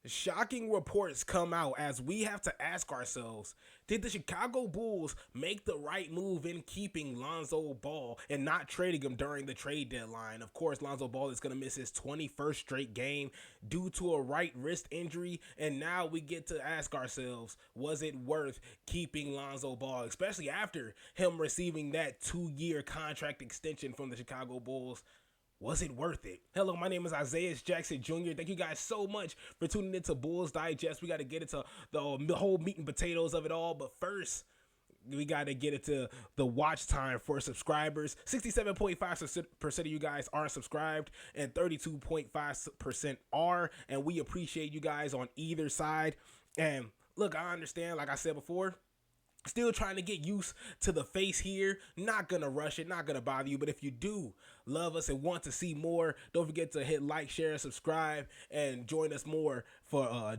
Shocking reports come out as we have to ask ourselves, did the Chicago Bulls make the right move in keeping Lonzo Ball and not trading him during the trade deadline? Of course, Lonzo Ball is going to miss his 21st straight game due to a right wrist injury, and now we get to ask ourselves, was it worth keeping Lonzo Ball, especially after him receiving that 2-year contract extension from the Chicago Bulls? Was it worth it? Hello, my name is Isaias Jackson Jr. Thank you guys so much for tuning into Bulls Digest. We got to get into the whole meat and potatoes of it all. But first, we got to get into the watch time for subscribers. 67.5% of you guys are subscribed and 32.5% are. And we appreciate you guys on either side. And look, I understand, like I said before, still trying to get used to the face here. Not gonna rush it, not gonna bother you. But if you do love us and want to see more, don't forget to hit like, share, subscribe, and join us for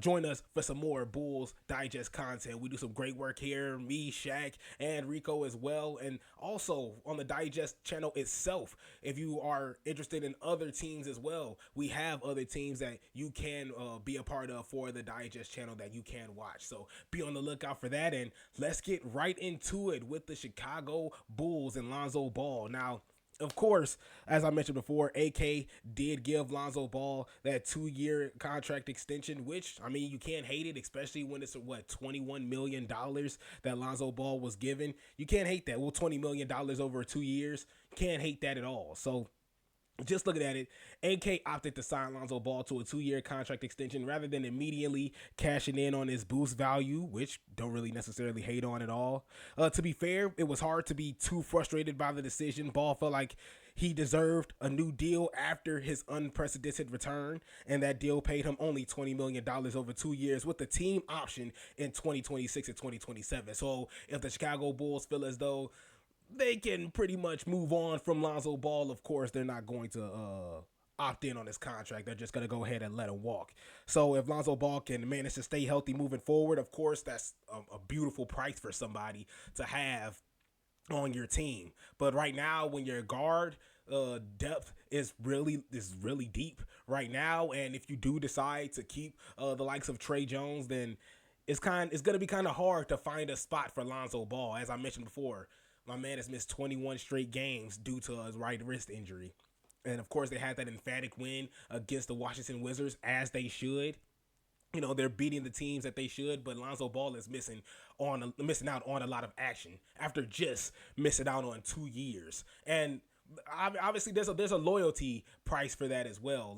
some more Bulls Digest content. We do some great work here. Me, Shaq, and Rico as well. And also on the Digest channel itself, if you are interested in other teams as well, we have other teams that you can be a part of for the Digest channel that you can watch. So be on the lookout for that. And let's get right into it with the Chicago Bulls and Lonzo Ball. Now, of course, as I mentioned before, AK did give Lonzo Ball that 2-year contract extension, which, I mean, you can't hate it, especially when it's, $21 million that Lonzo Ball was given. You can't hate that. Well, $20 million over 2 years. Can't hate that at all. So, just looking at it, AK opted to sign Lonzo Ball to a 2-year contract extension rather than immediately cashing in on his boost value, which don't really necessarily hate on at all. To be fair, it was hard to be too frustrated by the decision. Ball felt like he deserved a new deal after his unprecedented return, and that deal paid him only $20 million over 2 years with the team option in 2026 and 2027. So if the Chicago Bulls feel as though they can pretty much move on from Lonzo Ball, of course, they're not going to opt in on his contract. They're just going to go ahead and let him walk. So if Lonzo Ball can manage to stay healthy moving forward, of course, that's a beautiful price for somebody to have on your team. But right now, when your guard depth is really deep right now, and if you do decide to keep the likes of Trey Jones, then it's going to be kind of hard to find a spot for Lonzo Ball. As I mentioned before, my man has missed 21 straight games due to his right wrist injury. And of course, they had that emphatic win against the Washington Wizards, as they should. You know, they're beating the teams that they should, but Lonzo Ball is missing out on a lot of action after just missing out on 2 years. And obviously there's a loyalty price for that as well.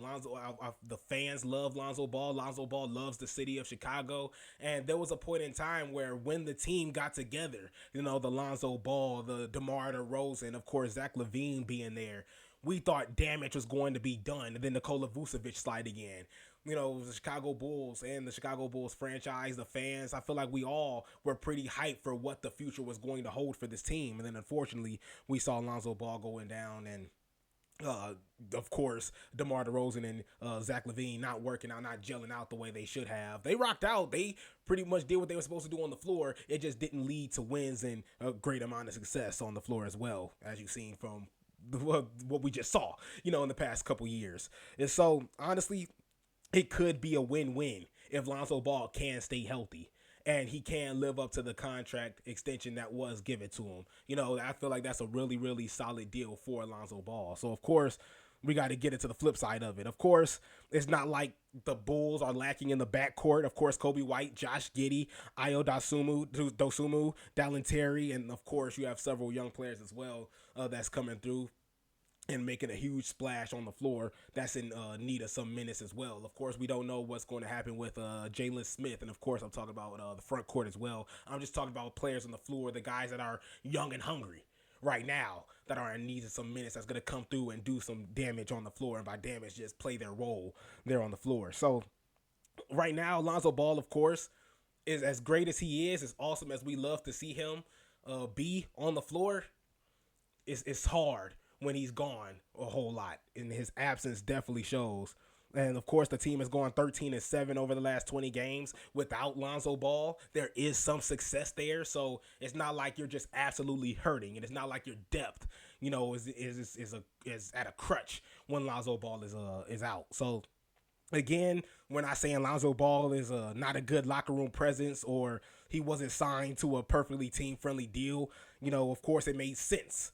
The fans love Lonzo Ball. Lonzo Ball loves the city of Chicago, and there was a point in time where when the team got together, you know, the Lonzo Ball, the DeMar DeRozan, of course Zach Lavine being there, we thought damage was going to be done, and then Nikola Vucevic sliding in. You know, the Chicago Bulls and the Chicago Bulls franchise, the fans, I feel like we all were pretty hyped for what the future was going to hold for this team. And then unfortunately, we saw Lonzo Ball going down, and of course, DeMar DeRozan and Zach Lavine not working out, not gelling out the way they should have. They rocked out. They pretty much did what they were supposed to do on the floor. It just didn't lead to wins and a great amount of success on the floor as well, as you've seen from what we just saw, you know, in the past couple years. And so, honestly, it could be a win-win if Lonzo Ball can stay healthy and he can live up to the contract extension that was given to him. You know, I feel like that's a really, really solid deal for Lonzo Ball. So, of course, we got to get into the flip side of it. Of course, it's not like the Bulls are lacking in the backcourt. Of course, Kobe White, Josh Giddey, Ayo Dosunmu, Dallin Terry, and of course, you have several young players as well that's coming through and making a huge splash on the floor that's in need of some minutes as well. Of course, we don't know what's going to happen with Jalen Smith, and of course, I'm talking about the front court as well. I'm just talking about players on the floor, the guys that are young and hungry right now that are in need of some minutes that's going to come through and do some damage on the floor, and by damage, just play their role there on the floor. So right now, Lonzo Ball, of course, is as great as he is, as awesome as we love to see him be on the floor. It's hard when he's gone a whole lot, and his absence definitely shows. And of course, the team has gone 13-7 over the last 20 games without Lonzo Ball. There is some success there, so it's not like you're just absolutely hurting, and it's not like your depth, you know, is at a crutch when Lonzo Ball is out. So Again, we're not saying Lonzo Ball is not a good locker room presence or he wasn't signed to a perfectly team friendly deal. Of course, it made sense,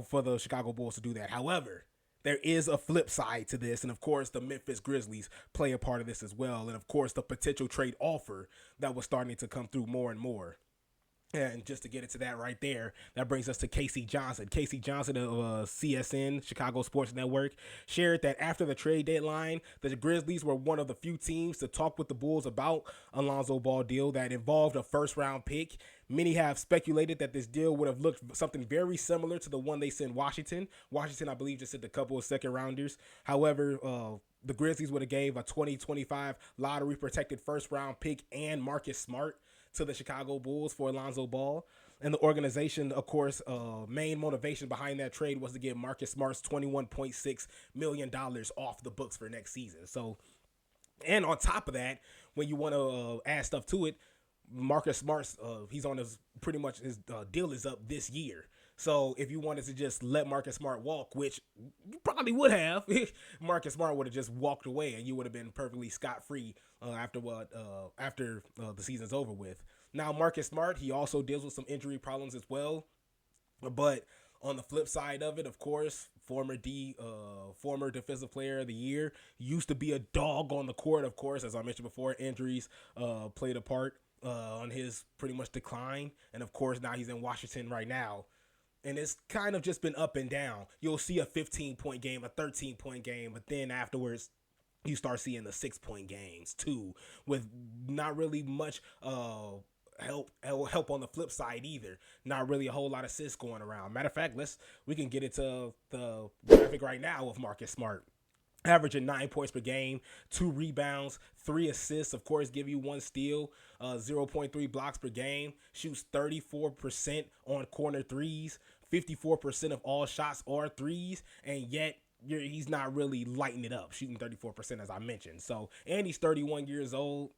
for the Chicago Bulls to do that. However, there is a flip side to this, and of course, the Memphis Grizzlies play a part of this as well, and of course, the potential trade offer that was starting to come through more and more. And just to get into that right there, that brings us to Casey Johnson. Casey Johnson of CSN, Chicago Sports Network, shared that after the trade deadline, the Grizzlies were one of the few teams to talk with the Bulls about a Lonzo Ball deal that involved a first-round pick. Many have speculated that this deal would have looked something very similar to the one they sent Washington. Washington, I believe, just sent a couple of second-rounders. However, the Grizzlies would have gave a 2025 lottery-protected first-round pick and Marcus Smart to the Chicago Bulls for Lonzo Ball. And the organization, of course, main motivation behind that trade was to get Marcus Smart's $21.6 million off the books for next season. So, and on top of that, when you want to add stuff to it, Marcus Smart's, he's on pretty much his deal is up this year. So if you wanted to just let Marcus Smart walk, which you probably would have, Marcus Smart would have just walked away and you would have been perfectly scot-free after the season's over with. Now, Marcus Smart, he also deals with some injury problems as well. But on the flip side of it, of course, former defensive player of the year, used to be a dog on the court, of course, as I mentioned before, injuries played a part on his pretty much decline. And of course, now he's in Washington right now. And it's kind of just been up and down. You'll see a 15-point game, a 13-point game, but then afterwards, you start seeing the 6-point games too, with not really much help on the flip side either. Not really a whole lot of assists going around. Matter of fact, we can get into the graphic right now of Marcus Smart. Averaging 9 points per game, 2 rebounds, 3 assists, of course, give you 1 steal, 0.3 blocks per game, shoots 34% on corner threes, 54% of all shots are threes, and yet he's not really lighting it up, shooting 34% as I mentioned. So, and he's 31 years old.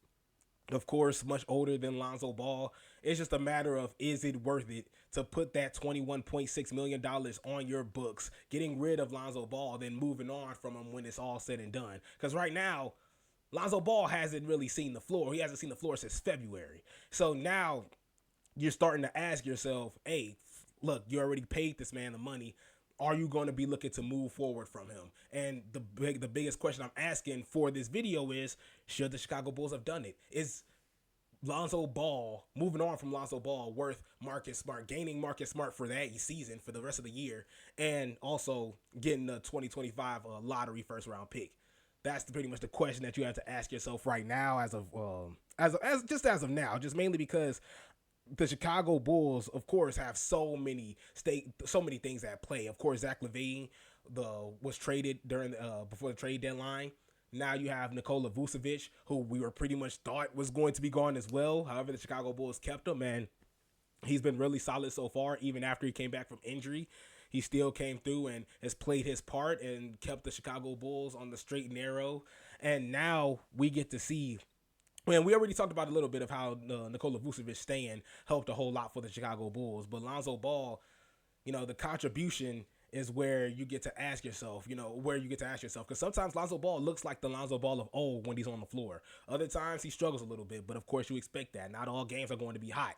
Of course, much older than Lonzo Ball. It's just a matter of, is it worth it to put that $21.6 million on your books, getting rid of Lonzo Ball, then moving on from him when it's all said and done? Because right now, Lonzo Ball hasn't really seen the floor. He hasn't seen the floor since February. So now you're starting to ask yourself, hey, look, you already paid this man the money. Are you going to be looking to move forward from him? And the biggest question I'm asking for this video is, should the Chicago Bulls have done it? Is Lonzo Ball, moving on from Lonzo Ball, worth Marcus Smart, gaining Marcus Smart for that season, for the rest of the year, and also getting the 2025 lottery first round pick? That's pretty much the question that you have to ask yourself right now, as of now, just mainly because the Chicago Bulls, of course, have so many things at play. Of course, Zach Lavine was traded during before the trade deadline. Now you have Nikola Vucevic, who we were pretty much thought was going to be gone as well. However, the Chicago Bulls kept him, and he's been really solid so far. Even after he came back from injury, he still came through and has played his part and kept the Chicago Bulls on the straight and narrow. And now we get to see. And we already talked about a little bit of how Nikola Vucevic staying helped a whole lot for the Chicago Bulls. But Lonzo Ball, the contribution is where you get to ask yourself, because sometimes Lonzo Ball looks like the Lonzo Ball of old when he's on the floor. Other times he struggles a little bit, but of course you expect that. Not all games are going to be hot.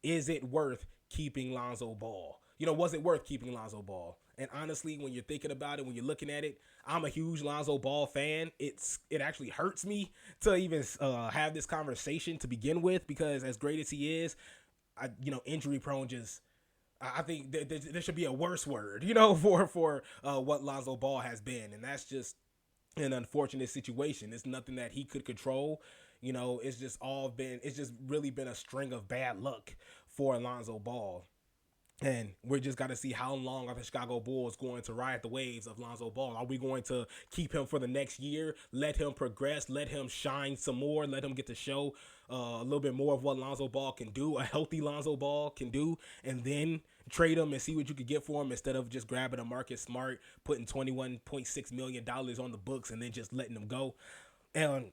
Is it worth keeping Lonzo Ball? Was it worth keeping Lonzo Ball? And honestly, when you're thinking about it, when you're looking at it, I'm a huge Lonzo Ball fan. It actually hurts me to even have this conversation to begin with, because as great as he is, injury prone, I think there should be a worse word, for what Lonzo Ball has been. And that's just an unfortunate situation. It's nothing that he could control. It's just really been a string of bad luck for Lonzo Ball. And we're just got to see how long are the Chicago Bulls going to ride the waves of Lonzo Ball. Are we going to keep him for the next year, let him progress, let him shine some more, let him get to show a little bit more of what Lonzo Ball can do, a healthy Lonzo Ball can do, and then trade him and see what you could get for him, instead of just grabbing a Marcus Smart, putting $21.6 million on the books and then just letting him go? And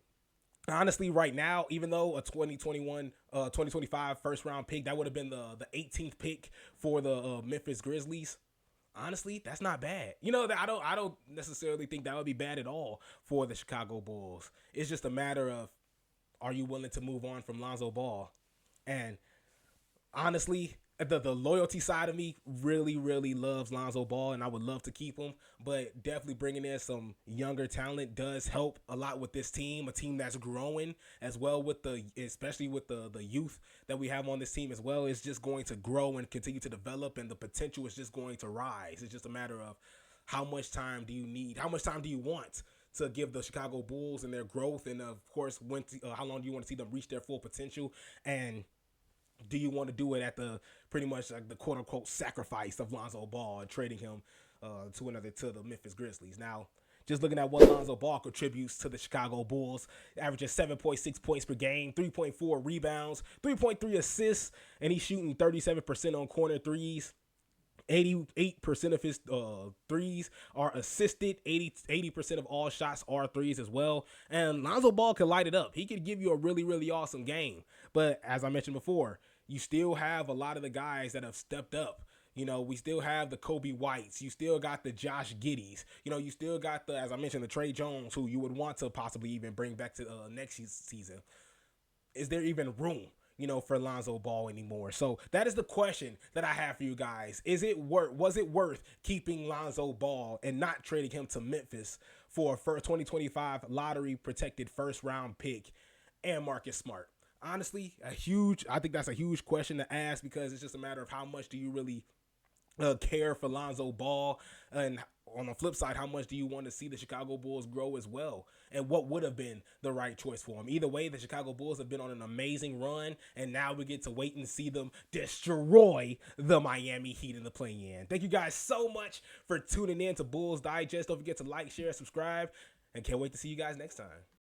honestly, right now, even though a 2025 first round pick, that would have been the 18th pick for the Memphis Grizzlies. Honestly, that's not bad. You know, that I don't necessarily think that would be bad at all for the Chicago Bulls. It's just a matter of, are you willing to move on from Lonzo Ball? And honestly, the loyalty side of me really loves Lonzo Ball, and I would love to keep him. But definitely bringing in some younger talent does help a lot with this team, a team that's growing as well, with especially with the youth that we have on this team as well. It's just going to grow and continue to develop, and the potential is just going to rise. It's just a matter of how much time do you need, how much time do you want to give the Chicago Bulls and their growth, and of course, how long do you want to see them reach their full potential, and do you want to do it at the pretty much like the quote unquote sacrifice of Lonzo Ball and trading him to the Memphis Grizzlies? Now, just looking at what Lonzo Ball contributes to the Chicago Bulls, averages 7.6 points per game, 3.4 rebounds, 3.3 assists, and he's shooting 37% on corner threes. 88% of his threes are assisted. 80% of all shots are threes as well. And Lonzo Ball can light it up. He could give you a really awesome game. But as I mentioned before, you still have a lot of the guys that have stepped up. You know, we still have the Kobe Whites. You still got the Josh Giddeys. You know, you still got as I mentioned, the Trey Jones, who you would want to possibly even bring back to next season. Is there even room, for Lonzo Ball anymore? So that is the question that I have for you guys. Was it worth keeping Lonzo Ball and not trading him to Memphis for a 2025 lottery protected first round pick and Marcus Smart? Honestly, I think that's a huge question to ask, because it's just a matter of how much do you really care for Lonzo Ball, and on the flip side, how much do you want to see the Chicago Bulls grow as well, and what would have been the right choice for him? Either way, the Chicago Bulls have been on an amazing run, and now we get to wait and see them destroy the Miami Heat in the play-in. Thank you guys so much for tuning in to Bulls Digest. Don't forget to like, share, subscribe, and can't wait to see you guys next time.